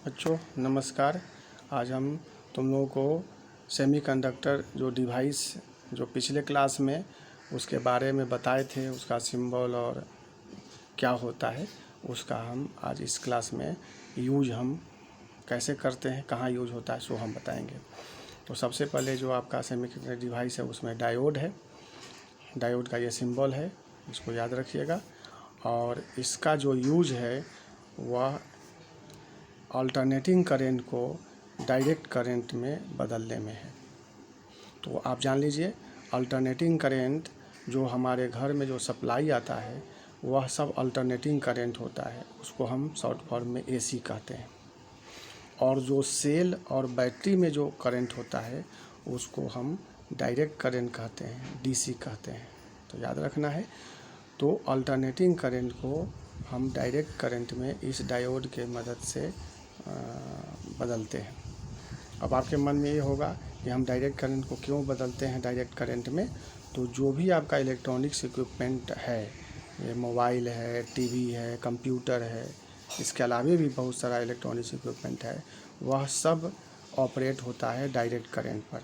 बच्चों नमस्कार। आज हम तुम लोगों को सेमीकंडक्टर जो डिवाइस जो पिछले क्लास में उसके बारे में बताए थे, उसका सिंबल और क्या होता है, उसका हम आज इस क्लास में यूज हम कैसे करते हैं, कहाँ यूज होता है, सो हम बताएंगे। तो सबसे पहले जो आपका सेमीकंडक्टर डिवाइस है उसमें डायोड है। डायोड का ये सिंबल है, इसको याद रखिएगा। और इसका जो यूज है वह अल्टरनेटिंग करंट को डायरेक्ट करंट में बदलने में है। तो आप जान लीजिए, अल्टरनेटिंग करंट जो हमारे घर में जो सप्लाई आता है वह सब अल्टरनेटिंग करंट होता है, उसको हम शॉर्ट फॉर्म में एसी कहते हैं। और जो सेल और बैटरी में जो करंट होता है उसको हम डायरेक्ट करंट कहते हैं, डीसी कहते हैं। तो याद रखना है। तो अल्टरनेटिंग करंट को हम डायरेक्ट करंट में इस डायोड के मदद से बदलते हैं। अब आपके मन में ये होगा कि हम डायरेक्ट करंट को क्यों बदलते हैं डायरेक्ट करंट में। तो जो भी आपका इलेक्ट्रॉनिक्स इक्विपमेंट है, ये मोबाइल है, टीवी है, कंप्यूटर है, इसके अलावा भी बहुत सारा इलेक्ट्रॉनिक्स इक्विपमेंट है, वह सब ऑपरेट होता है डायरेक्ट करंट पर।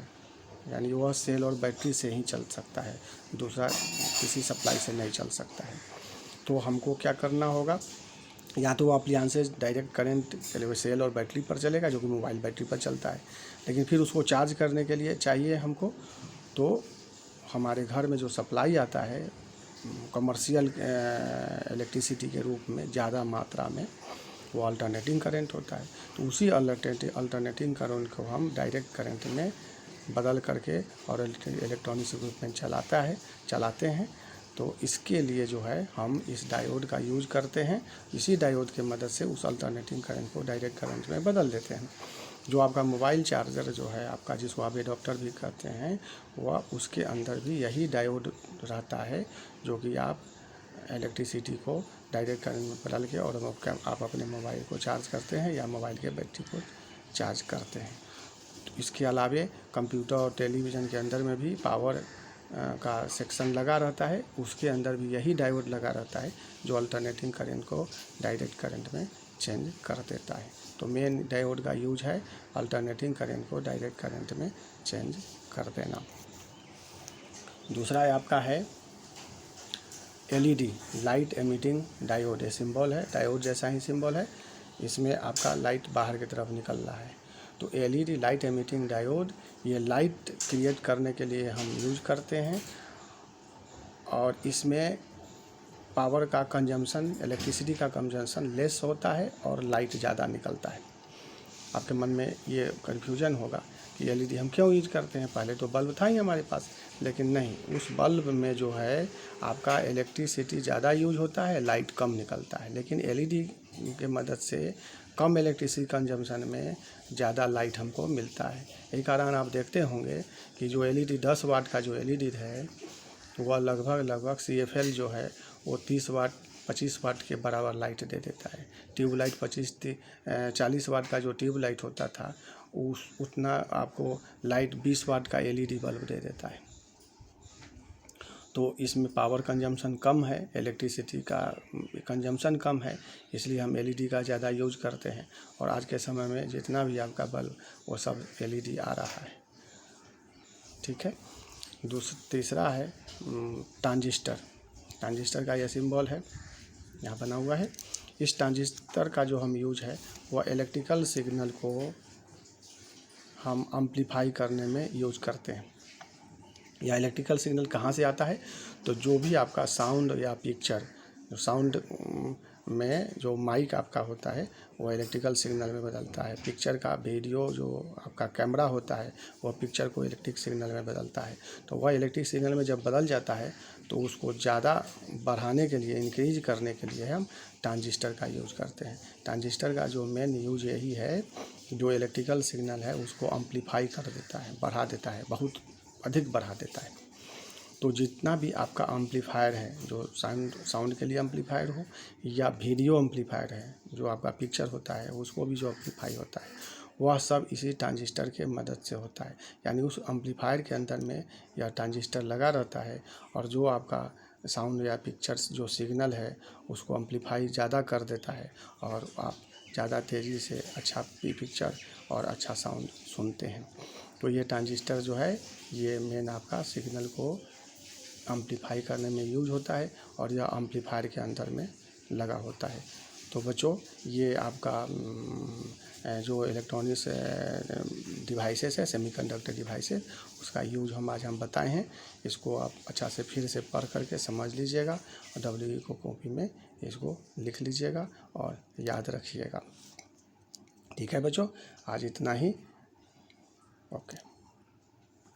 यानी वह सेल और बैटरी से ही चल सकता है, दूसरा किसी सप्लाई से नहीं चल सकता है। तो हमको क्या करना होगा, या तो अप्लायंसेस डायरेक्ट करंट सेल और बैटरी पर चलेगा जो कि मोबाइल बैटरी पर चलता है, लेकिन फिर उसको चार्ज करने के लिए चाहिए हमको, तो हमारे घर में जो सप्लाई आता है कमर्शियल इलेक्ट्रिसिटी के रूप में ज़्यादा मात्रा में, वो अल्टरनेटिंग करंट होता है। तो उसी अल्टरनेटिंग करंट को हम डायरेक्ट करंट में बदल करके और इलेक्ट्रॉनिक्स इक्विपमेंट चलाते हैं। तो इसके लिए जो है हम इस डायोड का यूज करते हैं। इसी डायोड के मदद से उस अल्टरनेटिंग करंट को डायरेक्ट करंट में बदल देते हैं। जो आपका मोबाइल चार्जर जो है आपका, जिसको आप एडाप्टर भी कहते हैं, वह उसके अंदर भी यही डायोड रहता है, जो कि आप इलेक्ट्रिसिटी को डायरेक्ट करंट में बदल के और आप अपने मोबाइल को चार्ज करते हैं या मोबाइल के बैटरी को चार्ज करते हैं। तो इसके अलावे कंप्यूटर और टेलीविज़न के अंदर में भी पावर का सेक्शन लगा रहता है, उसके अंदर भी यही डायोड लगा रहता है जो अल्टरनेटिंग करंट को डायरेक्ट करंट में चेंज कर देता है। तो मेन डायोड का यूज है अल्टरनेटिंग करंट को डायरेक्ट करंट में चेंज कर देना। दूसरा आपका है एलईडी, लाइट एमिटिंग डायोड। ये सिंबल है, डायोड जैसा ही सिंबल है, इसमें आपका लाइट बाहर की तरफ निकल रहा है। तो एलईडी, लाइट एमिटिंग डायोड, ये लाइट क्रिएट करने के लिए हम यूज करते हैं। और इसमें पावर का कंजम्पशन, इलेक्ट्रिसिटी का कंजम्पशन लेस होता है और लाइट ज़्यादा निकलता है। आपके मन में ये कन्फ्यूजन होगा कि एलईडी हम क्यों यूज करते हैं, पहले तो बल्ब था ही हमारे पास, लेकिन नहीं, उस बल्ब में जो है आपका इलेक्ट्रिसिटी ज़्यादा यूज होता है, लाइट कम निकलता है। लेकिन एलईडी के मदद से कम इलेक्ट्रिसिटी कंजम्पशन में ज़्यादा लाइट हमको मिलता है। यही कारण आप देखते होंगे कि जो एलईडी 10 वाट का जो एलईडी है वह लगभग CFL जो है वो 30 वाट 25 वाट के बराबर लाइट दे देता है। ट्यूबलाइट 40 वाट का जो ट्यूबलाइट होता था उतना आपको लाइट 20 वाट का एलईडी बल्ब दे देता है। तो इसमें पावर कंजम्पशन कम है, इलेक्ट्रिसिटी का कंजम्पशन कम है, इसलिए हम एलईडी का ज़्यादा यूज करते हैं। और आज के समय में जितना भी आपका बल्ब वो सब एलईडी आ रहा है। ठीक है। तीसरा है ट्रांजिस्टर। ट्रांजिस्टर का यह सिंबल है, यहाँ बना हुआ है। इस ट्रांजिस्टर का जो हम यूज है वह इलेक्ट्रिकल सिग्नल को हम एम्पलीफाई करने में यूज करते हैं। या इलेक्ट्रिकल सिग्नल कहाँ से आता है, तो जो भी आपका साउंड या पिक्चर, साउंड में जो माइक आपका होता है वो इलेक्ट्रिकल सिग्नल में बदलता है। पिक्चर का वीडियो जो आपका कैमरा होता है वह पिक्चर को इलेक्ट्रिक सिग्नल में बदलता है। तो वह इलेक्ट्रिक सिग्नल में जब बदल जाता है तो उसको ज़्यादा बढ़ाने के लिए, इंक्रीज करने के लिए हम ट्रांजिस्टर का यूज़ करते हैं। ट्रांजिस्टर का जो मेन यूज यही है, जो इलेक्ट्रिकल सिग्नल है उसको एम्पलीफाई कर देता है, बढ़ा देता है, बहुत अधिक बढ़ा देता है। तो जितना भी आपका एम्पलीफायर है, जो साउंड के लिए एम्पलीफायर हो या वीडियो एम्पलीफायर है, जो आपका पिक्चर होता है उसको भी जो एम्पलीफाई होता है, वह सब इसी ट्रांजिस्टर के मदद से होता है। यानी उस एम्पलीफायर के अंदर में यह ट्रांजिस्टर लगा रहता है और जो आपका साउंड या पिक्चर्स जो सिग्नल है उसको एम्पलीफाई ज़्यादा कर देता है और आप ज़्यादा तेज़ी से अच्छा पिक्चर और अच्छा साउंड सुनते हैं। तो ये ट्रांजिस्टर जो है ये मेन आपका सिग्नल को एम्पलीफाई करने में यूज होता है और यह एम्पलीफायर के अंदर में लगा होता है। तो बच्चों ये आपका जो इलेक्ट्रॉनिक्स डिवाइसेस है, सेमीकंडक्टर डिवाइसेस, उसका यूज आज हम बताए हैं। इसको आप अच्छा से फिर से पढ़ करके समझ लीजिएगा और डब्ल्यू को कॉपी में इसको लिख लीजिएगा और याद रखिएगा। ठीक है बच्चों, आज इतना ही। ओके।